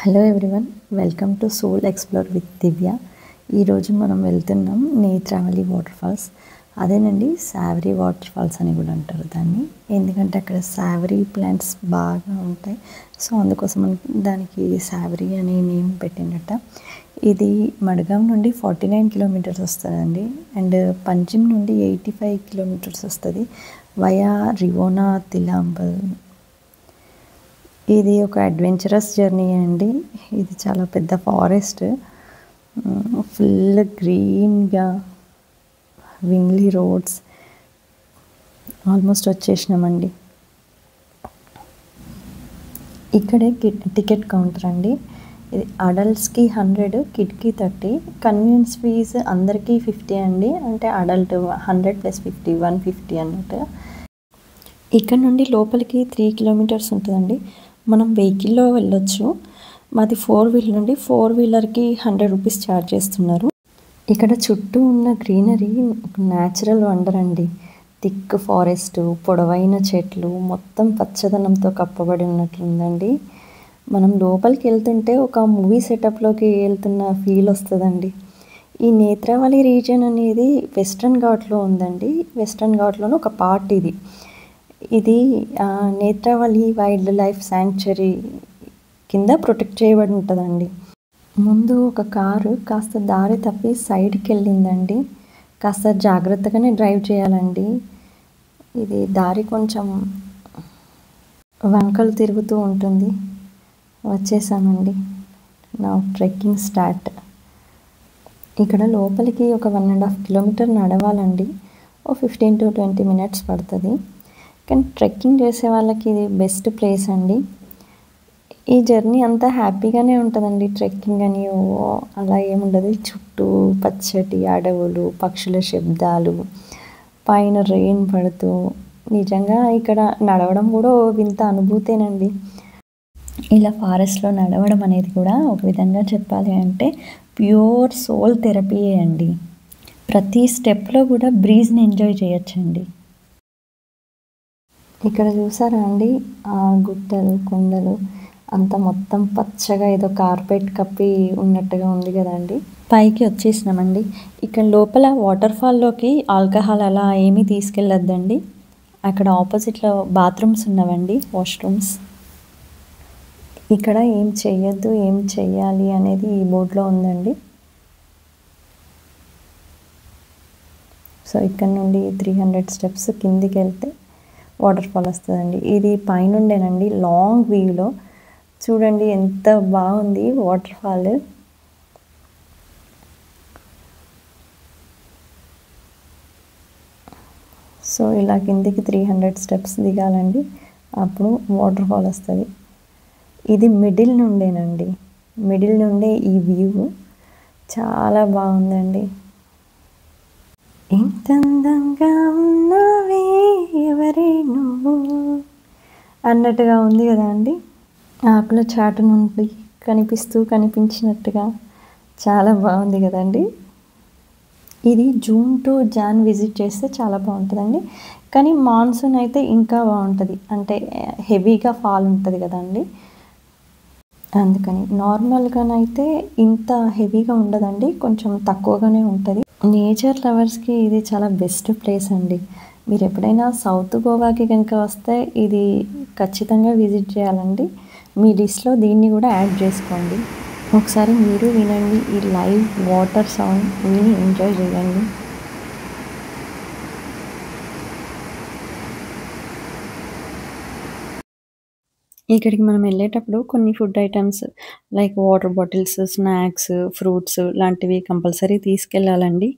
Hello everyone, welcome to soul explore with Divya. ఈరోజు మనం వెళ్తున్నాం నేత్రావళి వాటర్ ఫాల్స్. అదేనండి సావరీ వాటర్ ఫాల్స్ అని కూడా అంటారు దాన్ని, ఎందుకంటే అక్కడ సావరీ ప్లాంట్స్ బాగా ఉంటాయి. సో అందుకోసం దానికి సావరీ అనే నేమ్ పెట్టినట్ట. ఇది మడ్గాం నుండి 49 కిలోమీటర్స్ వస్తుందండి, అండ్ పంజిమ్ నుండి 85 కిలోమీటర్స్ వస్తుంది వయా రివోనా తిలాంబల్. ఇది ఒక అడ్వెంచరస్ జర్నీ అండి. ఇది చాలా పెద్ద ఫారెస్ట్, ఫుల్ గ్రీన్గా, వింగ్లీ రోడ్స్. ఆల్మోస్ట్ వచ్చేసినామండి. ఇక్కడే టికెట్ కౌంటర్ అండి. ఇది అడల్ట్స్కి 100, కిడ్కి 30. కన్వీనియన్స్ ఫీజ్ అందరికీ 50 అండి, అంటే అడల్ట్ 100 + 50 150 అన్నట్టు. ఇక్కడ నుండి లోపలికి 3 కిలోమీటర్స్ ఉంటుందండి. మనం వెహికల్లో వెళ్ళొచ్చు. మాది 4 వీలర్ నుండి 4 వీలర్కి 100 రూపీస్ ఛార్జ్ చేస్తున్నారు. ఇక్కడ చుట్టూ ఉన్న గ్రీనరీ న్యాచురల్ వండర్ అండి. థిక్ ఫారెస్ట్, పొడవైన చెట్లు, మొత్తం పచ్చదనంతో కప్పబడి ఉన్నట్లుందండి. మనం లోపలికి వెళ్తుంటే ఒక మూవీ సెటప్లోకి వెళ్తున్న ఫీల్ వస్తుందండి. ఈ నేత్రావళి రీజియన్ అనేది వెస్ట్రన్ ఘాట్లో ఉందండి. వెస్ట్రన్ ఘాట్లోనే ఒక పార్ట్ ఇది. ఇది నేత్రావళి వైల్డ్ లైఫ్ శాంక్చురీ కింద ప్రొటెక్ట్ చేయబడి ఉంటుందండి. ముందు ఒక కారు కాస్త దారి తప్పి సైడ్కి వెళ్ళిందండి. కాస్త జాగ్రత్తగానే డ్రైవ్ చేయాలండి. ఇది దారి కొంచెం వంకలు తిరుగుతూ ఉంటుంది. వచ్చేసామండి. నా ట్రెక్కింగ్ స్టార్ట్. ఇక్కడ లోపలికి ఒక 1.5 కిలోమీటర్ నడవాలండి. 15 to 20 మినిట్స్ పడుతుంది. కానీ ట్రెక్కింగ్ చేసే వాళ్ళకి ఇది బెస్ట్ ప్లేస్ అండి. ఈ జర్నీ అంతా హ్యాపీగానే ఉంటుందండి. ట్రెక్కింగ్ అని అలా ఏముండదు. చుట్టూ పచ్చటి అడవులు, పక్షుల శబ్దాలు, పైన రెయిన్ పడుతూ, నిజంగా ఇక్కడ నడవడం కూడా వింత అనుభూతేనండి. ఇలా ఫారెస్ట్లో నడవడం అనేది కూడా ఒక విధంగా చెప్పాలి అంటే ప్యూర్ సోల్ థెరపీయే అండి. ప్రతి స్టెప్లో కూడా బ్రీజ్ని ఎంజాయ్ చేయొచ్చండి. ఇక్కడ చూసారా అండి, ఆ గుట్టలు, కొండలు అంతా మొత్తం పచ్చగా ఏదో కార్పెట్ కప్పి ఉన్నట్టుగా ఉంది కదండి. పైకి వచ్చేసినామండి. ఇక్కడ లోపల వాటర్ ఫాల్లోకి ఆల్కహాల్ అలా ఏమీ తీసుకెళ్ళొద్దండి. అక్కడ ఆపోజిట్లో బాత్రూమ్స్ ఉన్నవండి, వాష్రూమ్స్. ఇక్కడ ఏం చెయ్యొద్దు, ఏం చెయ్యాలి అనేది ఈ బోర్డులో ఉందండి. సో ఇక్కడ నుండి 300 స్టెప్స్ కిందికి వెళ్తే వాటర్ ఫాల్ వస్తుందండి. ఇది పైనుండేనండి, లాంగ్ వ్యూలో చూడండి ఎంత బాగుంది వాటర్ ఫాల్. సో ఇలా కిందికి 300 స్టెప్స్ దిగాలండి, అప్పుడు వాటర్ ఫాల్ వస్తుంది. ఇది మిడిల్ నుండేనండి. మిడిల్ నుండే ఈ వ్యూ చాలా బాగుందండి. ఎంత అందంగా ఉన్నావే ఎవరే నువ్వు అన్నట్టుగా ఉంది కదా అండి. ఆకుల చాటు నుండి కనిపించినట్టుగా చాలా బాగుంది కదండి. ఇది జూన్ టు జాన్ విజిట్ చేస్తే చాలా బాగుంటుందండి. కానీ మాన్సూన్ అయితే ఇంకా బాగుంటుంది, అంటే హెవీగా ఫాల్ ఉంటుంది కదండి. అందుకని నార్మల్గానైతే ఇంత హెవీగా ఉండదండి, కొంచెం తక్కువగానే ఉంటుంది. నేచర్ లవర్స్కి ఇది చాలా బెస్ట్ ప్లేస్ అండి. మీరు ఎప్పుడైనా సౌత్ గోవాకి కనుక వస్తే ఇది ఖచ్చితంగా విజిట్ చేయాలండి. మీ లిస్ట్లో దీన్ని కూడా యాడ్ చేసుకోండి. ఒకసారి మీరు వినండి, ఈ లైవ్ వాటర్ సౌండ్ విని ఎంజాయ్ చేయండి. ఇక్కడికి మనం వెళ్ళేటప్పుడు కొన్ని food items like water bottles, snacks, fruits లాంటివి కంపల్సరీ తీసుకెళ్ళాలండి.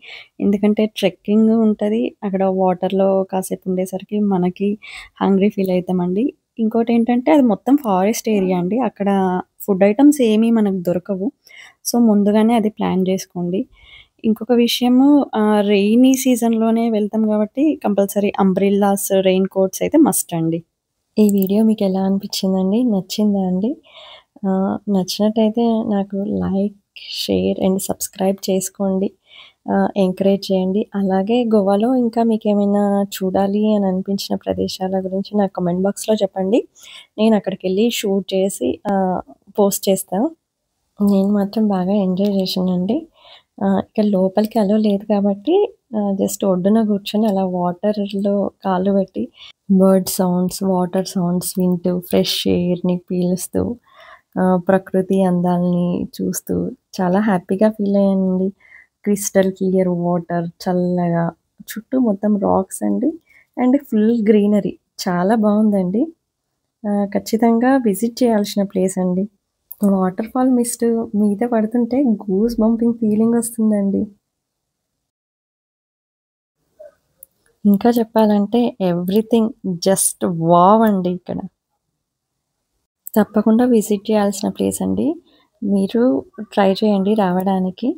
ఎందుకంటే ట్రెక్కింగ్ ఉంటుంది, అక్కడ వాటర్లో కాసేపు ఉండేసరికి మనకి హంగ్రీ ఫీల్ అవుతామండి. ఇంకోటి ఏంటంటే అది మొత్తం ఫారెస్ట్ ఏరియా అండి, అక్కడ ఫుడ్ ఐటమ్స్ ఏమీ మనకు దొరకవు. సో ముందుగానే అది ప్లాన్ చేసుకోండి. ఇంకొక విషయము, రెయినీ సీజన్లోనే వెళ్తాం కాబట్టి కంపల్సరీ అంబ్రిల్లాస్, రెయిన్ కోట్స్ అయితే మస్ట్ అండి. ఈ వీడియో మీకు ఎలా అనిపించిందండి? నచ్చిందా అండి? నచ్చినట్టయితే నాకు లైక్, షేర్ అండ్ సబ్స్క్రైబ్ చేసుకోండి. ఎంకరేజ్ చేయండి. అలాగే గోవాలో ఇంకా మీకేమైనా చూడాలి అని అనిపించిన ప్రదేశాల గురించి నాకు కామెంట్ బాక్స్లో చెప్పండి. నేను అక్కడికి వెళ్ళి షూట్ చేసి పోస్ట్ చేస్తాను. నేను మాత్రం బాగా ఎంజాయ్ చేశానండి. ఇక లోపలికి అలో లేదు కాబట్టి జస్ట్ ఒడ్డున కూర్చొని అలా వాటర్‌లో కాళ్ళు పెట్టి బర్డ్ సౌండ్స్, వాటర్ సౌండ్స్ వింటూ, ఫ్రెష్ ఎయిర్‌ని పీలుస్తూ, ప్రకృతి అందాల్ని చూస్తూ చాలా హ్యాపీగా ఫీల్ అయ్యానండి. క్రిస్టల్ క్లియర్ వాటర్ చల్లగా, చుట్టూ మొత్తం రాక్స్ అండి. అండ్ ఫుల్ గ్రీనరీ చాలా బావుందండి. ఖచ్చితంగా విజిట్ చేయాల్సిన ప్లేస్ అండి. వాటర్ ఫాల్ మిస్ట్ మీద పడుతుంటే గూస్ బంపింగ్ ఫీలింగొస్తుందండి. ఇంకా చెప్పాలంటే ఎవ్రీథింగ్ జస్ట్ వావ్ అండి ఇక్కడ. తప్పకుండా విజిట్ చేయాల్సిన ప్లేస్ అండి. మీరు ట్రై చేయండి రావడానికి.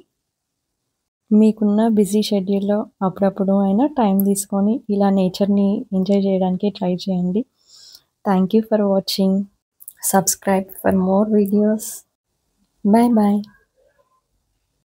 మీకున్న బిజీ షెడ్యూల్‌లో అప్పుడప్పుడు అయినా టైం తీసుకొని ఇలా నేచర్‌ని ఎంజాయ్ చేయడానికి ట్రై చేయండి. Thank you for watching. Subscribe for more videos. Bye bye.